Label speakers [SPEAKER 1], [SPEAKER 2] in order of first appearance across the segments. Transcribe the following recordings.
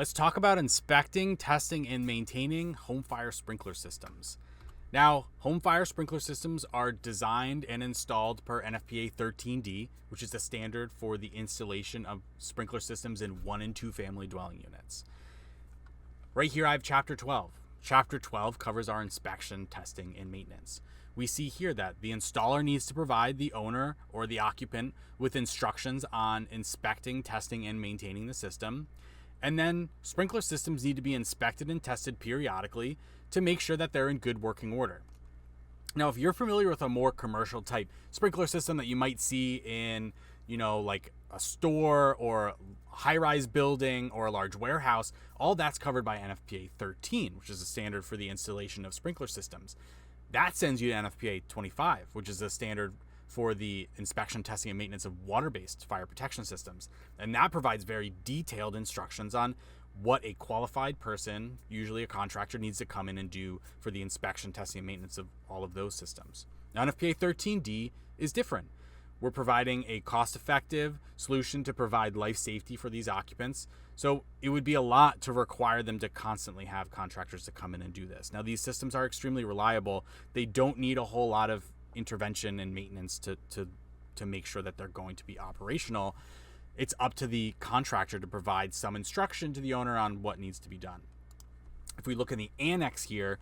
[SPEAKER 1] let's talk about inspecting, testing, and maintaining home fire sprinkler systems. Now, home fire sprinkler systems are designed and installed per NFPA 13D, which is the standard for the installation of sprinkler systems in 1 and 2 family dwelling units. Right here I have Chapter 12. Chapter 12 covers our inspection, testing, and maintenance. We see here that the installer needs to provide the owner or the occupant with instructions on inspecting, testing, and maintaining the system. And then sprinkler systems need to be inspected and tested periodically to make sure that they're in good working order. Now, if you're familiar with a more commercial type sprinkler system that you might see in, like a store or high-rise building or a large warehouse, all that's covered by NFPA 13, which is a standard for the installation of sprinkler systems. That sends you to NFPA 25, which is a standard for the inspection, testing, and maintenance of water-based fire protection systems. And that provides very detailed instructions on what a qualified person, usually a contractor, needs to come in and do for the inspection, testing, and maintenance of all of those systems. Now, NFPA 13D is different. We're providing a cost-effective solution to provide life safety for these occupants. So it would be a lot to require them to constantly have contractors to come in and do this. Now, these systems are extremely reliable. They don't need a whole lot of intervention and maintenance to make sure that they're going to be operational. It's up to the contractor to provide some instruction to the owner on what needs to be done. If we look in the annex here,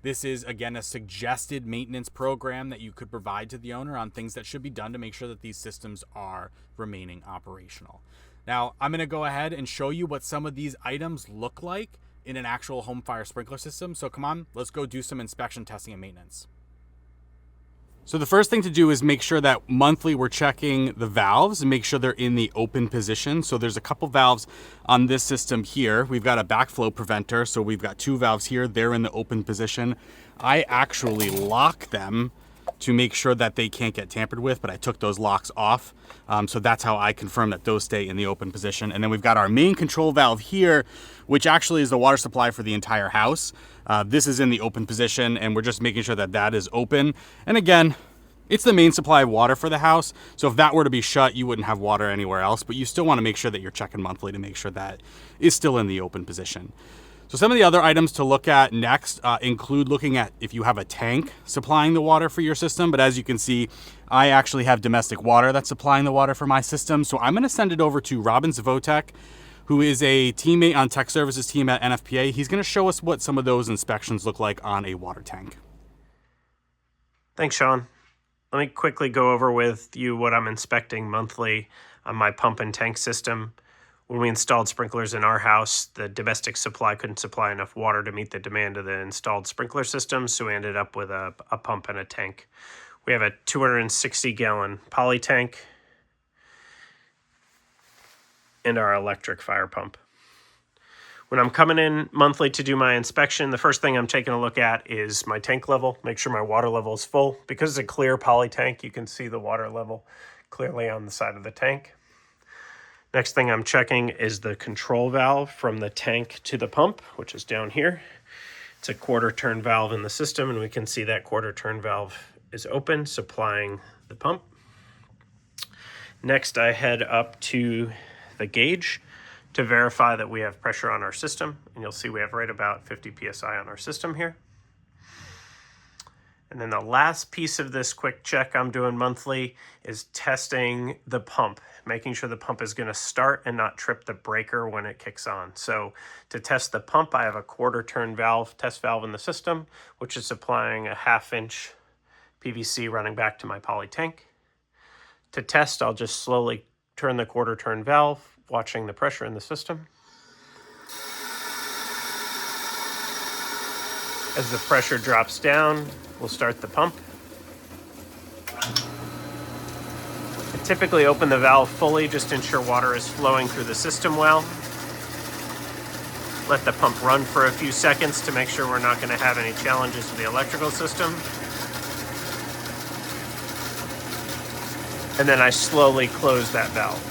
[SPEAKER 1] this is, again, a suggested maintenance program that you could provide to the owner on things that should be done to make sure that these systems are remaining operational. Now, I'm going to go ahead and show you what some of these items look like in an actual home fire sprinkler system. So come on, let's go do some inspection, testing, and maintenance. So the first thing to do is make sure that monthly we're checking the valves and make sure they're in the open position. So there's a couple valves on this system here. We've got a backflow preventer. So we've got 2 valves here. They're in the open position. I actually lock them to make sure that they can't get tampered with, but I took those locks off. So that's how I confirm that those stay in the open position. And then we've got our main control valve here, which actually is the water supply for the entire house. This is in the open position, and we're just making sure that that is open. And again, it's the main supply of water for the house. So if that were to be shut, you wouldn't have water anywhere else, but you still want to make sure that you're checking monthly to make sure that is still in the open position. So some of the other items to look at next include looking at if you have a tank supplying the water for your system. But as you can see, I actually have domestic water that's supplying the water for my system. So I'm going to send it over to Robin Zevotek, who is a teammate on tech services team at NFPA. He's going to show us what some of those inspections look like on a water tank.
[SPEAKER 2] Thanks, Shawn. Let me quickly go over with you what I'm inspecting monthly on my pump and tank system. When we installed sprinklers in our house, the domestic supply couldn't supply enough water to meet the demand of the installed sprinkler system, so we ended up with a pump and a tank. We have a 260-gallon poly tank and our electric fire pump. When I'm coming in monthly to do my inspection, the first thing I'm taking a look at is my tank level, make sure my water level is full. Because it's a clear poly tank, you can see the water level clearly on the side of the tank. Next thing I'm checking is the control valve from the tank to the pump, which is down here. It's a quarter turn valve in the system, and we can see that quarter turn valve is open, supplying the pump. Next, I head up to the gauge to verify that we have pressure on our system, and you'll see we have right about 50 psi on our system here. And then the last piece of this quick check I'm doing monthly is testing the pump, making sure the pump is going to start and not trip the breaker when it kicks on. So to test the pump, I have a quarter turn valve, test valve in the system, which is supplying a 1/2 inch PVC running back to my poly tank. To test, I'll just slowly turn the quarter turn valve, watching the pressure in the system. As the pressure drops down, we'll start the pump. I typically open the valve fully just to ensure water is flowing through the system well. Let the pump run for a few seconds to make sure we're not going to have any challenges with the electrical system. And then I slowly close that valve.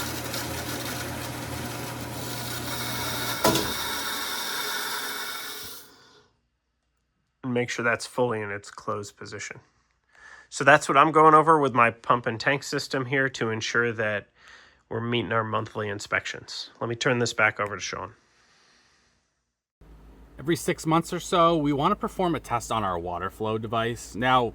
[SPEAKER 2] Make sure that's fully in its closed position. So that's what I'm going over with my pump and tank system here to ensure that we're meeting our monthly inspections. Let me turn this back over to Shawn.
[SPEAKER 1] Every 6 months or so, we want to perform a test on our water flow device. Now,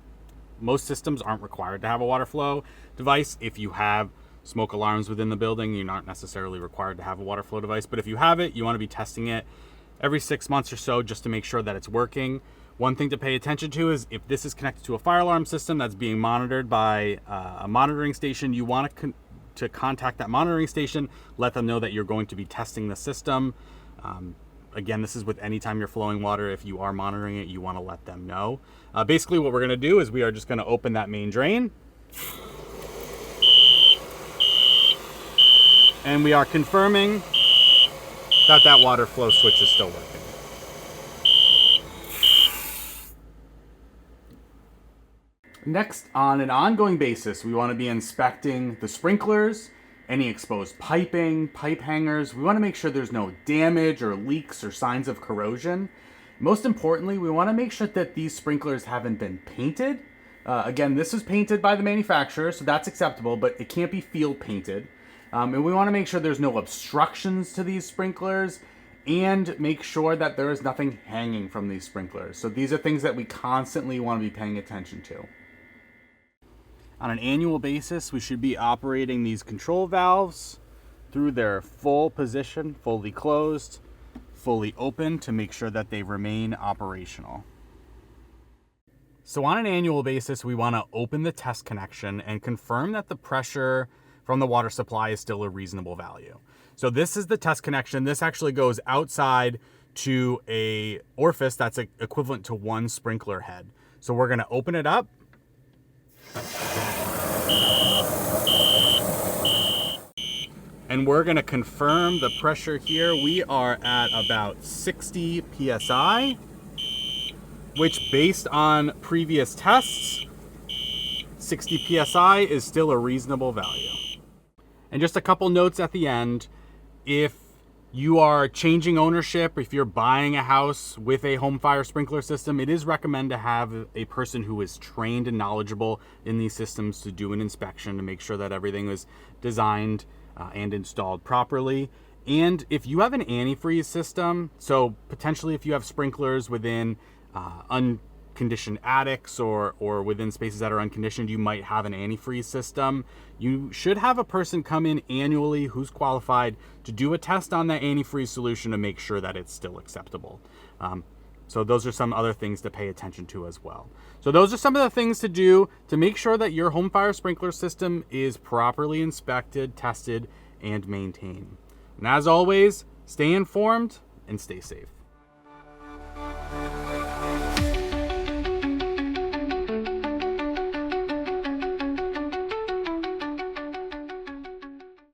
[SPEAKER 1] most systems aren't required to have a water flow device. If you have smoke alarms within the building, you're not necessarily required to have a water flow device. But if you have it, you want to be testing it every 6 months or so just to make sure that it's working. One thing to pay attention to is if this is connected to a fire alarm system that's being monitored by a monitoring station, you want to contact that monitoring station, let them know that you're going to be testing the system. Again, this is with any time you're flowing water. If you are monitoring it, you want to let them know. Basically, what we're going to do is we are just going to open that main drain. And we are confirming that that water flow switch is still working. Next, on an ongoing basis, we want to be inspecting the sprinklers, any exposed piping, pipe hangers. We want to make sure there's no damage or leaks or signs of corrosion. Most importantly, we want to make sure that these sprinklers haven't been painted. Again, this is painted by the manufacturer, so that's acceptable, but it can't be field painted. And we want to make sure there's no obstructions to these sprinklers and make sure that there is nothing hanging from these sprinklers. So these are things that we constantly want to be paying attention to. On an annual basis, we should be operating these control valves through their full position, fully closed, fully open, to make sure that they remain operational. So on an annual basis, we want to open the test connection and confirm that the pressure from the water supply is still a reasonable value. So this is the test connection. This actually goes outside to a orifice that's equivalent to one sprinkler head. So we're going to open it up. And we're going to confirm the pressure here. We are at about 60 psi, which based on previous tests, 60 psi is still a reasonable value. And just a couple notes at the end. If you are changing ownership, if you're buying a house with a home fire sprinkler system, it is recommended to have a person who is trained and knowledgeable in these systems to do an inspection to make sure that everything is designed and installed properly. And if you have an antifreeze system, so potentially if you have sprinklers within unconditioned attics or within spaces that are unconditioned, you might have an antifreeze system. You should have a person come in annually who's qualified to do a test on that antifreeze solution to make sure that it's still acceptable. So those are some other things to pay attention to as well. So those are some of the things to do to make sure that your home fire sprinkler system is properly inspected, tested, and maintained. And as always, stay informed and stay safe.